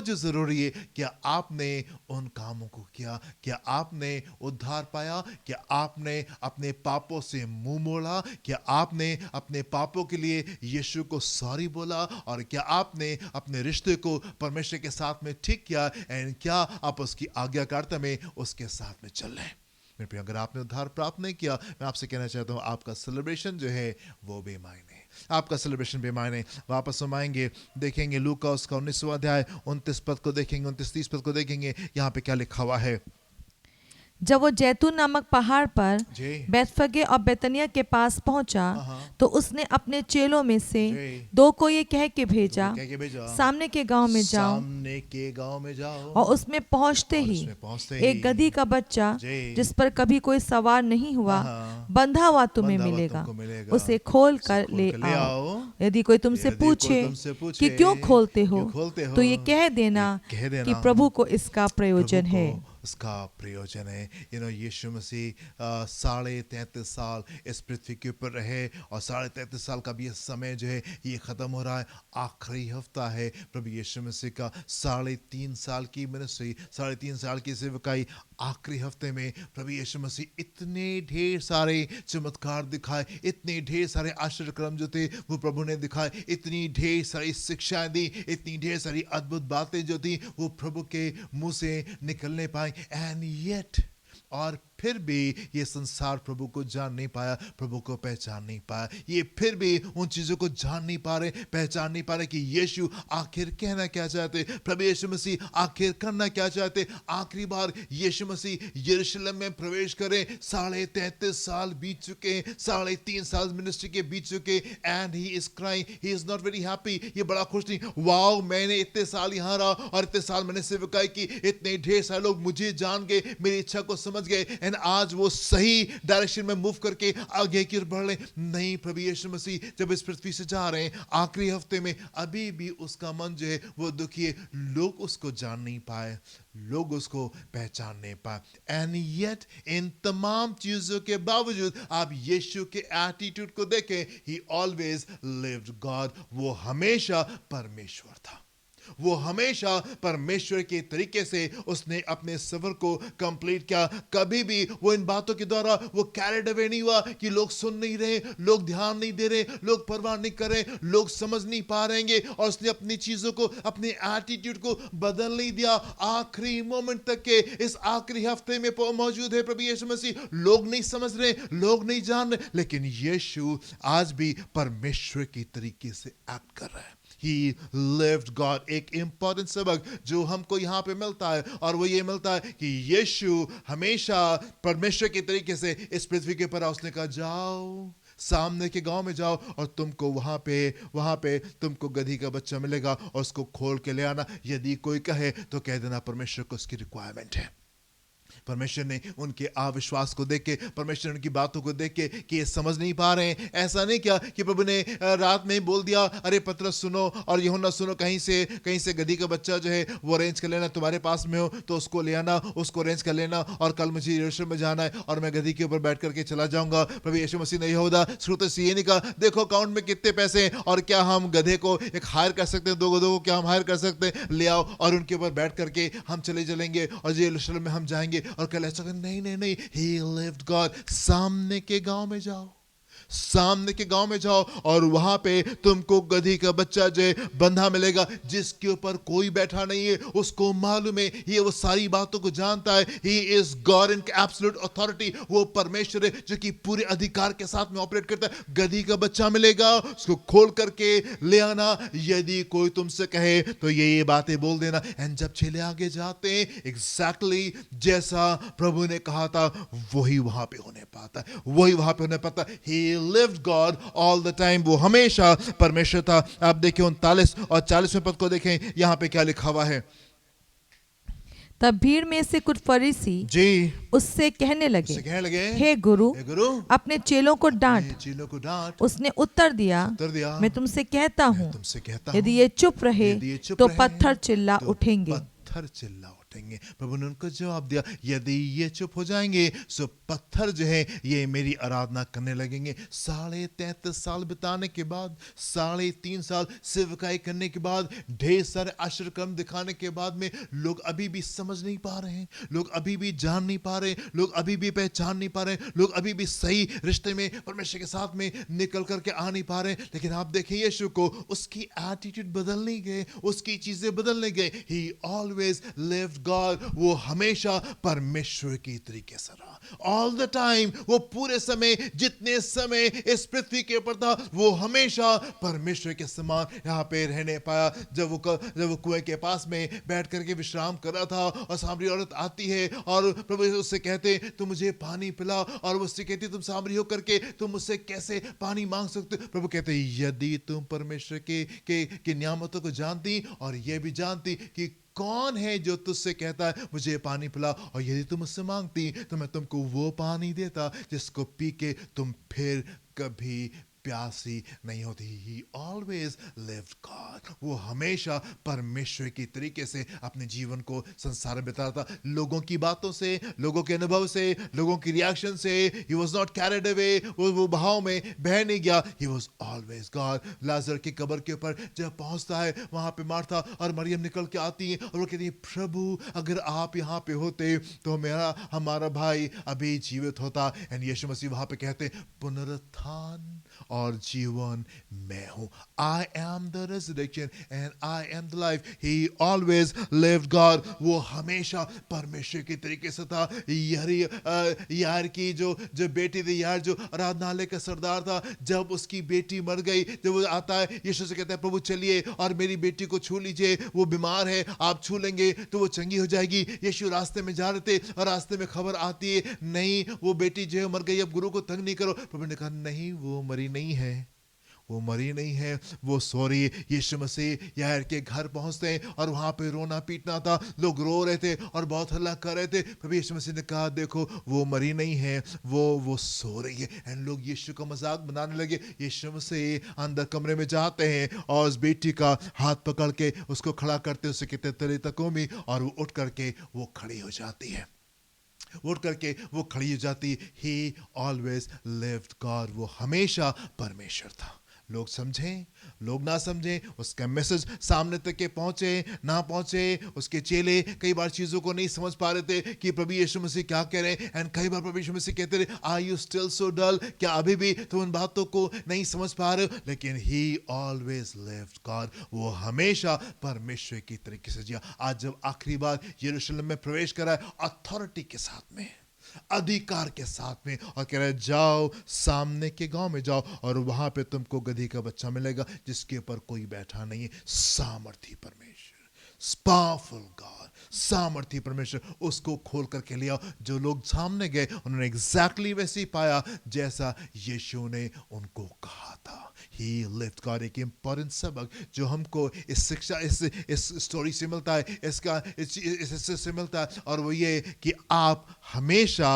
जो जरूरी है, क्या आपने उन कामों को किया? क्या आपने उद्धार पाया? क्या आपने अपने पापों से मुंह मोड़ा? क्या आपने अपने पापों के लिए यीशु को सॉरी बोला? और क्या आपने अपने रिश्ते को परमेश्वर के साथ में ठीक किया? एंड क्या आप उसकी आज्ञाकारिता में उसके साथ में चल रहे हैं? मेरे प्रिय, अगर आपने उद्धार प्राप्त नहीं किया, मैं आपसे कहना चाहता हूँ आपका सेलिब्रेशन जो है वो बेमायने, आपका सेलिब्रेशन बेमायने। वापस हम आएंगे, देखेंगे लूका उसका 19वां अध्याय 29 पद को देखेंगे, 29-30 पद को देखेंगे, यहाँ पे क्या लिखा हुआ है। जब वो जैतून नामक पहाड़ पर जी बैतफगे और बैतनिया के पास पहुंचा, तो उसने अपने चेलों में से जी 2 को ये कह के भेजा, कह के भेजा, सामने के गांव में जाओ, सामने के गांव में जाओ, और उसमें पहुंचते और ही उसमें पहुंचते ही एक गधी का बच्चा जी जिस पर कभी कोई सवार नहीं हुआ हाँ, बंधा हुआ तुम्हें बंधा हुआ मिलेगा, तुमको मिलेगा, उसे खोल उसे कर खोल ले कर ले आओ। आओ। यदि कोई तुमसे यदि कोई पूछे तुमसे पूछे कि क्यों खोलते हो, क्यों खोलते हो, तो ये कह देना ये कह देना कि प्रभु को इसका प्रयोजन प्रभु है। को उसका प्रयोजन है। यीशु मसीह 33.5 साल इस पृथ्वी के ऊपर रहे, और 33.5 साल का भी ये समय जो है ये खत्म हो रहा है, आखिरी हफ्ता है प्रभु यीशु मसीह का। 3.5 साल की मिनिस्ट्री, 3.5 साल की सेवकाई, आखिरी हफ्ते में प्रभु यीशु मसीह इतने ढेर सारे चमत्कार दिखाए, इतने ढेर सारे आश्चर्यक्रम जो थे वो प्रभु ने दिखाए, इतनी ढेर सारी शिक्षाएं दी, इतनी ढेर सारी अद्भुत बातें जो थी वो प्रभु के मुंह से निकलने पाई। एंड येट, और फिर भी ये संसार प्रभु को जान नहीं पाया, प्रभु को पहचान नहीं पाया। ये फिर भी उन चीजों को जान नहीं पा रहे, पहचान नहीं पा रहे कि यीशु आखिर कहना क्या चाहते, प्रभु यीशु मसीह आखिर करना क्या चाहते। आखिरी बार यीशु मसीह यरूशलेम में प्रवेश करे, 33.5 साल बीत चुके, 3.5 साल मिनिस्ट्री के बीत चुके, and he is crying, he is not very happy. ये बड़ा खुश नहीं, वाओ मैंने इतने साल यहाँ रहा और इतने साल मैंने सेवकाई की, इतने ढेर सारे लोग मुझे जान गए, मेरी इच्छा को समझ गए, एंड आज वो सही डायरेक्शन में मूव करके आगे की ओर बढ़ रहे। नहीं, प्रभु यीशु मसीह जब इस पृथ्वी से जा रहे हैं आखिरी हफ्ते में, अभी भी उसका मन जो है वो दुखी है। लोग उसको जान नहीं पाए, लोग उसको पहचान नहीं पाए। एंड येट इन तमाम चीजों के बावजूद आप यीशु के एटीट्यूड को देखें, ही ऑलवेज लिव्ड गॉड, वो हमेशा परमेश्वर था, वो हमेशा परमेश्वर के तरीके से उसने अपने सफर को कंप्लीट किया। कभी भी वो इन बातों के द्वारा वो कैरिड अवे नहीं हुआ कि लोग सुन नहीं रहे, लोग ध्यान नहीं दे रहे, लोग परवाह नहीं कर रहे, लोग समझ नहीं पा रहेंगे, और उसने अपनी चीजों को, अपने एटीट्यूड को बदल नहीं दिया। आखिरी मोमेंट तक के इस आखिरी हफ्ते में मौजूद है प्रभु यीशु मसीह। लोग नहीं समझ रहे, लोग नहीं जान रहे, लेकिन यीशु आज भी परमेश्वर की तरीके से एक्ट कर रहा है। He lived God। एक इंपॉर्टेंट सबक जो हमको यहाँ पे मिलता है, और वो ये मिलता है कि यीशु हमेशा परमेश्वर के तरीके से इस पृथ्वी के ऊपर, उसने कहा जाओ सामने के गांव में जाओ, और तुमको वहां पे तुमको गधी का बच्चा मिलेगा, और उसको खोल के ले आना। यदि कोई कहे तो कह देना परमेश्वर को उसकी रिक्वायरमेंट है। परमेश्वर ने उनके अविश्वास को देख के, परमेश्वर ने उनकी बातों को देख के कि ये समझ नहीं पा रहे हैं, ऐसा नहीं किया कि प्रभु ने रात में ही बोल दिया, अरे पतरस सुनो और यूहन्ना सुनो, कहीं से गधी का बच्चा जो है वो अरेंज कर लेना, तुम्हारे पास में हो तो उसको ले आना, उसको अरेंज कर लेना, और कल मुझे यरूशलेम में जाना है और मैं गधी के ऊपर बैठ करके चला जाऊंगा। प्रभु यीशु मसीह ने यहूदा श्रुत से ये नहीं कहा, देखो अकाउंट में कितने पैसे हैं और क्या हम गधे को एक हायर कर सकते हैं, 2 गधों को क्या हम हायर कर सकते हैं, ले आओ और उनके ऊपर बैठ करके हम चलेंगे और यरूशलेम में हम जाएंगे। और कल ऐसा नहीं, he lived God। सामने के गांव में जाओ, सामने के गांव में जाओ, और वहां पे तुमको गधी का बच्चा जो है बंधा मिलेगा, जिसके ऊपर कोई बैठा नहीं है, उसको मालूम है, ये वो सारी बातों को जानता है। He is God in absolute authority। वो परमेश्वर है जो कि पूरे अधिकार के साथ में ऑपरेट करता है। गधी का बच्चा मिलेगा, उसको खोल करके ले आना। यदि कोई तुमसे कहे तो ये बातें बोल देना। एंड जब चेले आगे जाते हैं, एग्जैक्टली जैसा प्रभु ने कहा था वही वहां पे होने पाता है, वही वहां पे होने पाता है। He lived God all the time। वो हमेशा परमेश्वर था। आप देखिए 39 और 40वें पद को देखें, यहां पे क्या लिखा हुआ है। तब भीड़ में से कुछ फरीसी जी उससे कहने लगे, हे गुरु, अपने चेलों को डांट। उसने उत्तर दिया, मैं तुमसे कहता हूँ, यदि ये चुप रहे तो पत्थर चिल्ला उठेंगे। प्रभु ने उनको जवाब दिया, यदि ये चुप हो जाएंगे तो पत्थर जो है ये मेरी आराधना करने लगेंगे। 33.5 साल बिताने के बाद, 3.5 साल सेवकाई करने के बाद, ढेर सारे आश्चर्यक्रम दिखाने के बाद में लोग अभी भी समझ नहीं पा रहे हैं, लोग अभी भी जान नहीं पा रहे, लोग अभी भी पहचान नहीं पा रहे, लोग अभी भी सही रिश्ते में परमेश्वर के साथ में निकल करके आ नहीं पा रहे। लेकिन आप देखें यीशु को, उसकी एटीट्यूड बदल नहीं गए, उसकी चीजें बदल नहीं गए। He always lived God, वो हमेशा परमेश्वर की तरीके से रहा। All the time, वो पूरे समय, जितने समय इस पृथ्वी के ऊपर था, वो हमेशा परमेश्वर के समान यहाँ पे रहने पाया। जब वो कुएं के पास में बैठ करके विश्राम कर रहा था और सामरी औरत आती है और प्रभु यीशु उससे कहते तुम मुझे पानी पिला, और वो उससे कहती तुम सामरी होकर के तुम मुझसे कैसे पानी मांग सकते हो? प्रभु कहते यदि तुम परमेश्वर के नियामतों को जानती और ये भी जानती कि कौन है जो तुझसे कहता है मुझे पानी पिला, और यदि तुम मुझसे मांगती तो मैं तुमको वो पानी देता जिसको पी के तुम फिर कभी प्यासी नहीं होती। He always lived God. वो हमेशा परमेश्वर की तरीके से अपने जीवन को संसार में बिताता था। लोगों की बातों से, लोगों के अनुभव से, लोगों की रिएक्शन से he was not carried away. वो बहाव में बह नहीं गया। He was always God. लाजर की कब्र के ऊपर जब पहुंचता है, वहां पे मार्था और मरियम निकल के आती हैं और वो कहती है प्रभु अगर आप यहाँ पे होते तो हमारा भाई अभी जीवित होता। एंड यीशु मसीह वहां पे कहते पुनरुत्थान और जीवन मैं हूं। I am the resurrection and I am the life. He always lived God. वो हमेशा परमेश्वर की तरीके से था। यार की जो बेटी थी, यार जो आराधनालय का सरदार था, जब उसकी बेटी मर गई, जब वो आता है यीशु से कहता है प्रभु चलिए और मेरी बेटी को छू लीजिए, वो बीमार है, आप छू लेंगे तो वो चंगी हो जाएगी। यीशु रास्ते में जा रहे थे और रास्ते में खबर आती है नहीं वो बेटी जो है मर गई, अब गुरु को तंग नहीं करो। प्रभु ने कहा नहीं वो मरी नहीं है, वो मरी नहीं है, वो सॉरी। यीशु मसीह यार के घर पहुंचते हैं और वहां पे रोना पीटना था, लोग रो रहे थे और बहुत हल्ला कर रहे थे। प्रभु यीशु मसीह ने कहा देखो वो मरी नहीं है, वो सो रही है। एंड लोग यीशु का मजाक बनाने लगे। यीशु मसीह अंदर कमरे में जाते हैं और उस बेटी का हाथ पकड़ के उसको खड़ा करते, उससे कहते तेरे तकोमी, और वो उठ करके वो खड़ी हो जाती है, उठ करके वो खड़ी हो जाती। He always lived God. वो हमेशा परमेश्वर था। लोग समझें लोग ना समझें, उसका मैसेज सामने तक के पहुंचे ना पहुंचे, उसके चेले कई बार चीजों को नहीं समझ पा रहे थे कि प्रभु यीशु मसीह क्या कह रहे हैं। एंड कई बार प्रभु यीशु मसीह कहते रहे आर यू स्टिल सो डल, क्या अभी भी तुम उन बातों को नहीं समझ पा रहे हो? लेकिन ही ऑलवेज लिव्ड गॉड, वो हमेशा परमेश्वर की तरीके से जिया। आज जब आखिरी बार यरूशलेम में प्रवेश करा है अथॉरिटी के साथ में, अधिकार के साथ में, और कह रहे जाओ सामने के गांव में जाओ और वहां पे तुमको गधी का बच्चा मिलेगा जिसके ऊपर कोई बैठा नहीं है। सामर्थी परमेश्वर, पावरफुल गॉड, सामर्थी परमेश्वर, उसको खोल करके लिया। जो लोग सामने गए उन्होंने एग्जैक्टली वैसे ही पाया जैसा यीशु ने उनको कहा था। He lived God। एक इंपॉर्टेंट सबक जो हमको इस शिक्षा इस स्टोरी से मिलता है, इस हिस्से से मिलता है, और वो ये कि आप हमेशा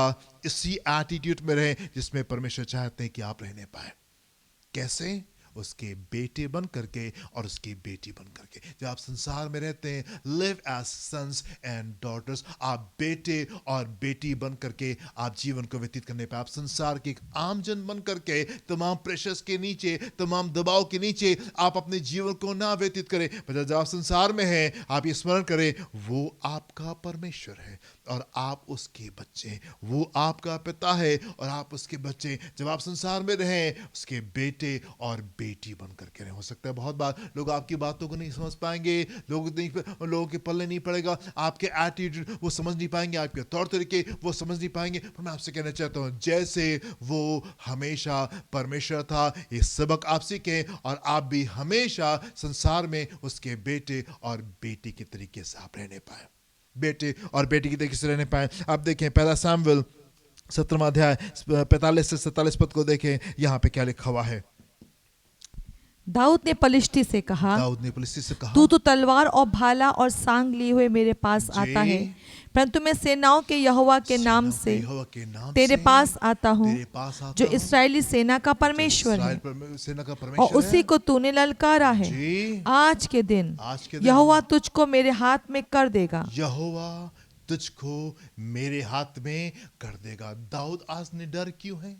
इसी एटीट्यूड में रहें जिसमें परमेश्वर चाहते हैं कि आप रहने पाए। कैसे? उसके बेटे बन करके और उसकी बेटी बन करके। जब आप संसार में रहते हैं, live as sons and daughters, आप बेटे और बेटी बन करके आप जीवन को व्यतीत करने पे, आप संसार के एक आम जन बन करके तमाम प्रेशर्स के नीचे, तमाम दबाव के नीचे आप अपने जीवन को ना व्यतीत करें। पर जब आप संसार में हैं, आप ये स्मरण करें वो आपका परमेश्वर है और आप उसके बच्चे हैं, वो आपका पिता है और आप उसके बच्चे। जब आप संसार में रहें, उसके बेटे और बेटी बन करके रहें। हो सकता है बहुत बार लोग आपकी बातों को नहीं समझ पाएंगे, लोगों के पल्ले नहीं पड़ेगा, आपके एटीट्यूड वो समझ नहीं पाएंगे, आपके तौर तरीके वो समझ नहीं पाएंगे। पर मैं आपसे कहना चाहता हूं जैसे वो हमेशा परमेश्वर था, ये सबक आप सीखें और आप भी हमेशा संसार में उसके बेटे और बेटी के तरीके से आप रहने पाए, बेटे और बेटी की तरीके से रहने पाए। आप देखें पहला सामुएल 17वां अध्याय 45 से 47 पद को देखें, यहाँ पे क्या लिखा हुआ है। दाऊद ने पलिश्ती से कहा तू तो तलवार और भाला और सांग लिए हुए मेरे पास आता है, परंतु मैं सेनाओं के यहोवा के नाम से तेरे पास आता हूँ जो इस्राएली सेना का परमेश्वर है, और उसी को तूने ललकारा है। आज के दिन यहोवा तुझको मेरे हाथ में कर देगा, यहोवा तुझको मेरे हाथ में कर देगा। दाऊद आज निडर क्यों है?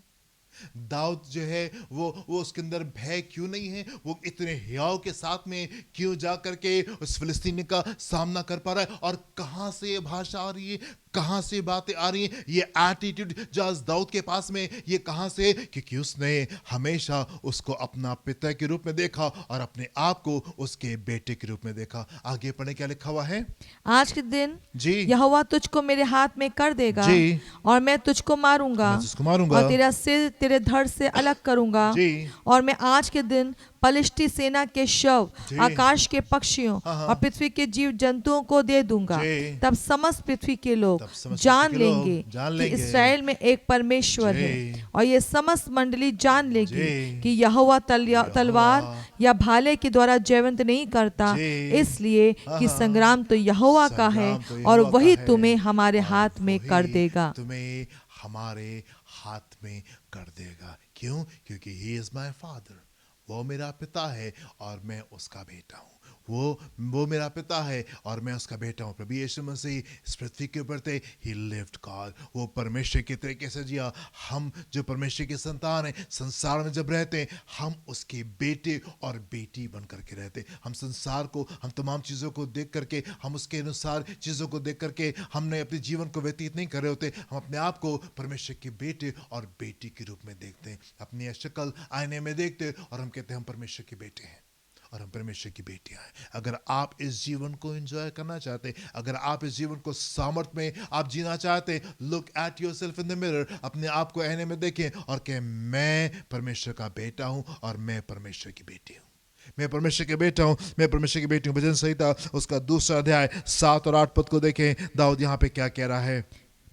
दाऊद जो है वो उसके अंदर भय क्यों नहीं है? वो इतने हियाव के साथ में क्यों जा करके उस फिलिस्तीनी का सामना कर पा रहा है? और कहां से ये भाषा आ रही है, कहां से बातें आ रही हैं, ये एटीट्यूड जो आज दाऊद के पास में, ये कहां से? क्योंकि उसने हमेशा उसको अपना पिता के रूप में देखा और अपने आप को उसके बेटे के रूप में देखा। आगे पढ़े क्या लिखा हुआ है? आज के दिन जी यहोवा तुझको मेरे हाथ में कर देगा जी, और मैं तुझको मारूंगा मैं तुझको मारूंगा और तेरा सिर तेरे धड़ से अलग करूंगा जी, और मैं आज के दिन पलिश्ती सेना के शव जी। आकाश के पक्षियों हाँ। और पृथ्वी के जीव जंतुओं को दे दूंगा। जी। तब समस्त पृथ्वी के लोग तब समस्त जान पृथ्वी के लोग लेंगे जान कि लेंगे। इस्राएल में एक परमेश्वर जी। है और ये समस्त मंडली जान लेगी जी। कि यहोवा तलवार या भाले के द्वारा जयवंत नहीं करता, जी। इसलिए कि हाँ। संग्राम तो यहोवा का है संग्राम तो और यहोवा का वही है तुम्हें हमारे और हाथ में वही कर देगा। तुम्हें हमारे हाथ में कर देगा। क्यों? क्योंकि ही इज माय फादर, वो मेरा पिता है और मैं उसका बेटा हूँ। वो मेरा पिता है और मैं उसका बेटा हूँ। प्रभु यीशु मसीह इस पृथ्वी के ऊपर थे, ही लिव्ड गॉड, वो परमेश्वर के तरीके से जिया। हम जो परमेश्वर के संतान हैं, संसार में जब रहते हैं, हम उसके बेटे और बेटी बन करके रहते। हम संसार को, हम तमाम चीज़ों को देख करके, हम उसके अनुसार चीज़ों को देख करके हमने अपने जीवन को व्यतीत नहीं कर रहे होते। हम अपने आप को परमेश्वर के बेटे और बेटी के रूप में देखते हैं, अपनी शक्ल आईने में देखते हैं और हम कहते हैं हम परमेश्वर के बेटे हैं और हम परमेश्वर की बेटियां हैं। अगर आप इस जीवन को एंजॉय करना चाहते, अगर आप इस जीवन को सामर्थ में आप जीना चाहते, look at yourself in the mirror, अपने आप को आईने में देखें और कहें मैं परमेश्वर का बेटा हूं और मैं परमेश्वर की बेटी हूं। मैं परमेश्वर के बेटा हूं, मैं परमेश्वर की बेटी हूं। भजन संहिता उसका 2 अध्याय 7 और 8 पद को देखें, दाऊद यहाँ पे क्या कह रहा है?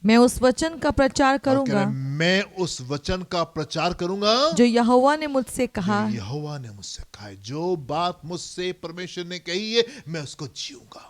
मैं उस वचन का प्रचार और कह रहा करूंगा है, मैं उस वचन का प्रचार करूंगा जो यहोवा ने मुझसे कहा। यहोवा ने मुझसे कहा है। जो बात मुझसे परमेश्वर ने कही है, मैं उसको जीऊंगा।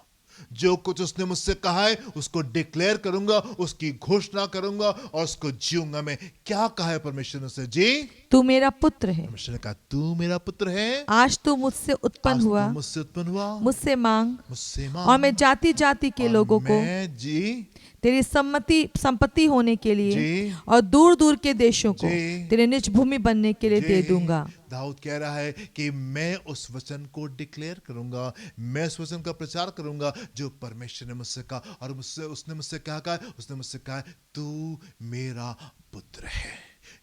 जो कुछ उसने मुझसे कहा है उसको डिक्लेयर करूंगा, उसकी घोषणा करूंगा और उसको जीऊंगा। मैं क्या कहा है परमेश्वर ने उसे? जी, तू मेरा पुत्र है, परमेश्वर ने कहा तू मेरा पुत्र है, आज तू मुझसे उत्पन्न आज हुआ, तू मुझसे उत्पन्न हुआ, मुझसे मांग मुझसे और मांग मैं जाति जाति के और लोगों को मैं जी तेरी संपत्ति होने के लिए जी और दूर दूर के देशों को जी तेरे निज भूमि बनने के लिए दे जी। दूंगा। दाऊद कह रहा है कि मैं उस वचन को डिक्लेयर करूंगा, मैं उस वचन का प्रचार करूंगा जो परमेश्वर ने मुझसे कहा। और उसने मुझसे क्या कहा? उसने मुझसे कहा तू मेरा पुत्र है,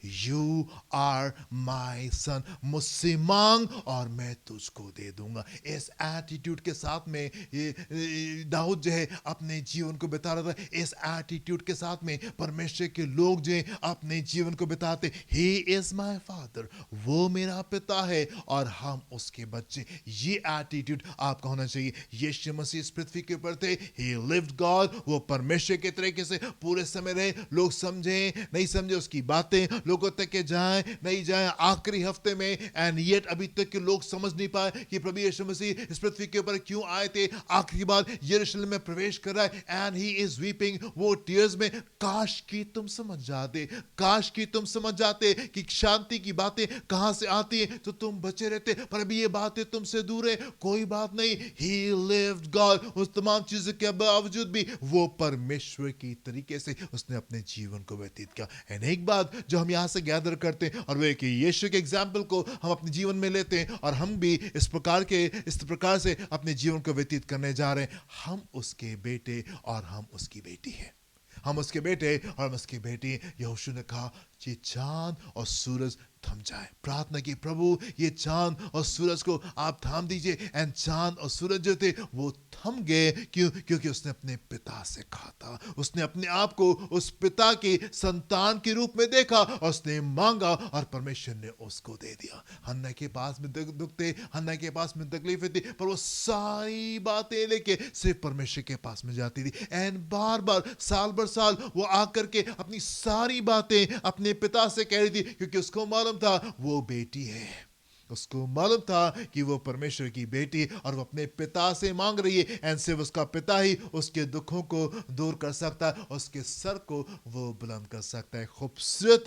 यू आर माई सन। मुझसे मांग और मैं तुझको दे दूंगा। इस एटीट्यूड के साथ में ये दाऊद जो है अपने जीवन को बिता रहा था। इस एटीट्यूड के साथ में परमेश्वर के लोग जो है अपने जीवन को बिताते। ही इज माई फादर, वो मेरा पिता है और हम उसके बच्चे। ये एटीट्यूड आपका होना चाहिए। यीशु मसीह इस पृथ्वी के ऊपर थे, ही लिव्ड गॉड, वो परमेश्वर के तरीके से पूरे समय रहे। लोग समझे नहीं समझे उसकी बातें, लोगों तक के जाएं नहीं जाएं, आखिरी हफ्ते में एंड येट अभी तक के लोग समझ नहीं पाए कि प्रभु यीशु मसीह इस पृथ्वी के ऊपर क्यों आए थे। आखिरी बार यरूशलेम में प्रवेश कर रहा है एंड ही इज वीपिंग, वो टीयर्स में। काश की तुम समझ जाते, काश की तुम समझ जाते कि शांति की बातें कहां से आती हैं तो तुम बचे रहते। पर अभी ये बातें तुमसे दूर है, कोई बात नहीं। ही लिव्ड गॉड, उस तमाम चीजों के बावजूद भी वो परमेश्वर की तरीके से उसने अपने जीवन को व्यतीत किया। एंड एक बात जो हम यहाँ से गैदर करते हैं और वे कि यीशु के एग्जाम्पल को हम अपने जीवन में लेते हैं और हम भी इस प्रकार से अपने जीवन को व्यतीत करने जा रहे हैं। हम उसके बेटे और हम उसकी बेटी हैं, हम उसके बेटे और हम उसकी बेटी। यहोशू ने कहा कि चांद और सूरज थम जाए। प्रार्थना की प्रभु ये चांद और सूरज को आप थाम दीजिए। एंड चांद और सूरज जो थे वो थम गए। क्यों? क्योंकि उसने अपने पिता से कहा था, उसने अपने आप को उस पिता के संतान के रूप में देखा और उसने मांगा और परमेश्वर ने उसको दे दिया। हन्ना के पास में दुख थे, हन्ना के पास में तकलीफें थी, पर वो सारी बातें लेके सिर्फ परमेश्वर के पास में जाती थी। एंड बार बार साल भर साल वो आकर के अपनी सारी बातें अपने पिता से कह रही थी, क्योंकि उसको मालूम था वो बेटी है, उसको मालूम था कि वो परमेश्वर की बेटी और वो अपने पिता से मांग रही है, एंड सिर्फ उसका पिता ही उसके दुखों को दूर कर सकता है, उसके सर को वो बुलंद कर सकता है। खूबसूरत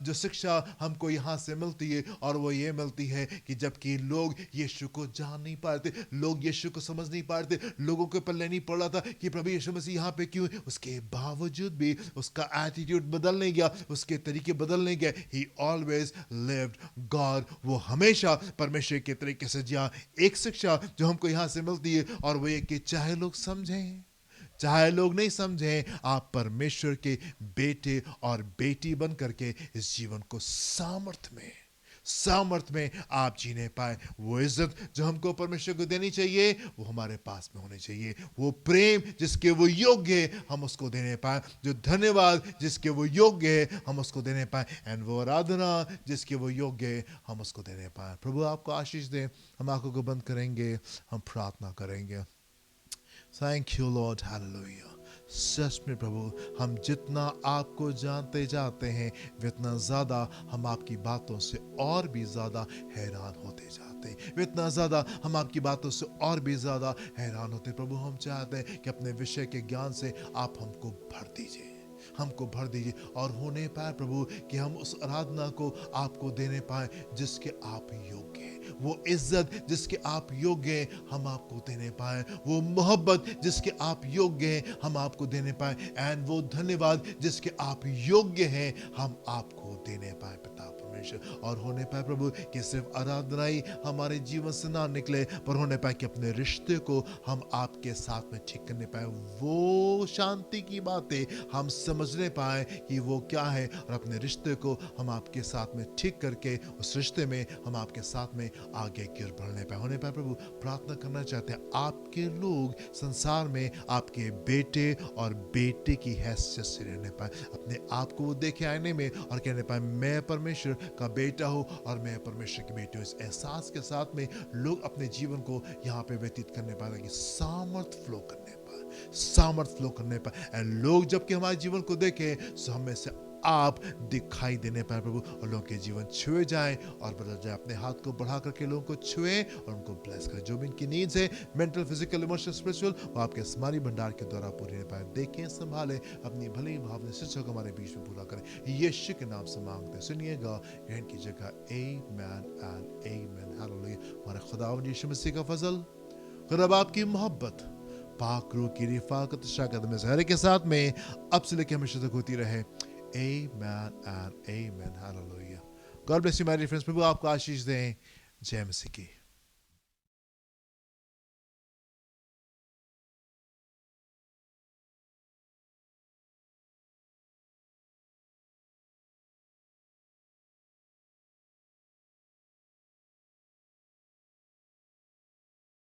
जो शिक्षा हमको यहाँ से मिलती है, और वो ये मिलती है कि जबकि लोग यीशु को जान नहीं पाते, लोग यीशु को समझ नहीं पाते, लोगों के पल्ले नहीं पड़ रहा था कि प्रभु यीशु मसीह यहाँ पे क्यों है, उसके बावजूद भी उसका एटीट्यूड बदल नहीं गया, उसके तरीके बदल नहीं गए। ही ऑलवेज लिव्ड गॉड, वो हमेशा परमेश्वर के तरीके से जिया। एक शिक्षा जो हमको यहाँ से मिलती है, और वो ये कि चाहे लोग समझें चाहे लोग नहीं समझें, आप परमेश्वर के बेटे और बेटी बन करके इस जीवन को सामर्थ में आप जीने पाए। वो इज्जत जो हमको परमेश्वर को देनी चाहिए, वो हमारे पास में होनी चाहिए। वो प्रेम जिसके वो योग्य है, हम उसको देने पाए। जो धन्यवाद जिसके वो योग्य है, हम उसको देने पाए। एंड वो आराधना जिसके वो योग्य है, हम उसको देने पाए। प्रभु आपको आशीष दे। हम आंखों को बंद करेंगे, हम प्रार्थना करेंगे। Thank you lord, hallelujah. सच में प्रभु, हम जितना आपको जानते जाते हैं, उतना ज़्यादा हम आपकी बातों से और भी ज़्यादा हैरान होते जाते हैं। इतना ज़्यादा हम आपकी बातों से और भी ज़्यादा हैरान होते हैं। प्रभु, हम चाहते हैं कि अपने विषय के ज्ञान से आप हमको भर दीजिए, हमको भर दीजिए, और होने पाए प्रभु कि हम उस आराधना को आपको देने पाए जिसके आप योग्य हैं। वो इज्जत जिसके आप योग्य हैं, हम आपको देने पाए। वो मोहब्बत जिसके आप योग्य हैं, हम आपको देने पाए। एंड वो धन्यवाद जिसके आप योग्य हैं, हम आपको देने पाए पिता परमेश्वर। और होने पाए प्रभु कि सिर्फ आराधना ही हमारे जीवन से ना निकले, पर होने पाए कि अपने रिश्ते को हम आपके साथ में ठीक करने पाए। वो शांति की बातें हम समझने पाए कि वो क्या है, और अपने रिश्ते को हम आपके साथ में ठीक करके उस रिश्ते में हम आपके साथ में आगे की ओर बढ़ने पाए। होने पाए प्रभु, प्रार्थना करना चाहते हैं आपके लोग संसार में आपके बेटे और बेटे की हैसियत से रहने पाए, अपने आप को वो देखे आईने में और कहने पाए मैं परमेश्वर का बेटा हूँ और मैं परमेश्वर की बेटी हूँ। इस एहसास के साथ में लोग अपने जीवन को यहाँ पे व्यतीत करने पाए, ताकि सामर्थ फ्लो करने पाए। एंड लोग जबकि हमारे जीवन को देखें, तो हमें से आप दिखाई देने पाए प्रभु, और लोगों के जीवन छुए जाए और बदल जाए। अपने हाथ को बढ़ा करके लोगों को छुए और उनको ब्लेस करें। जो भी इनकी नीड्स है, मेंटल, फिजिकल, इमोशनल, स्पिरिचुअल, वो आपके स्मारी भंडार के द्वारा पूरी पाए। देखें, संभालें, अपनी भली भावना शिक्षा को हमारे बीच में पूरा करें। यीशु के नाम से मांगते सुनिएगा, ग्रहण कीजिएगा। आमेन एंड आमेन, हालेलुया। हमारे खुदावंद यीशु मसीह का फजल, खुदा बाप की मोहब्बत, पाक रूह की रिफाकत, शाकत में ज़हरे के साथ में अब से लेकर हमेशा तक होती रहे। Amen and amen. Hallelujah. God bless you, my dear friends. प्रभु आपको आशीष दें। जय मसीह की।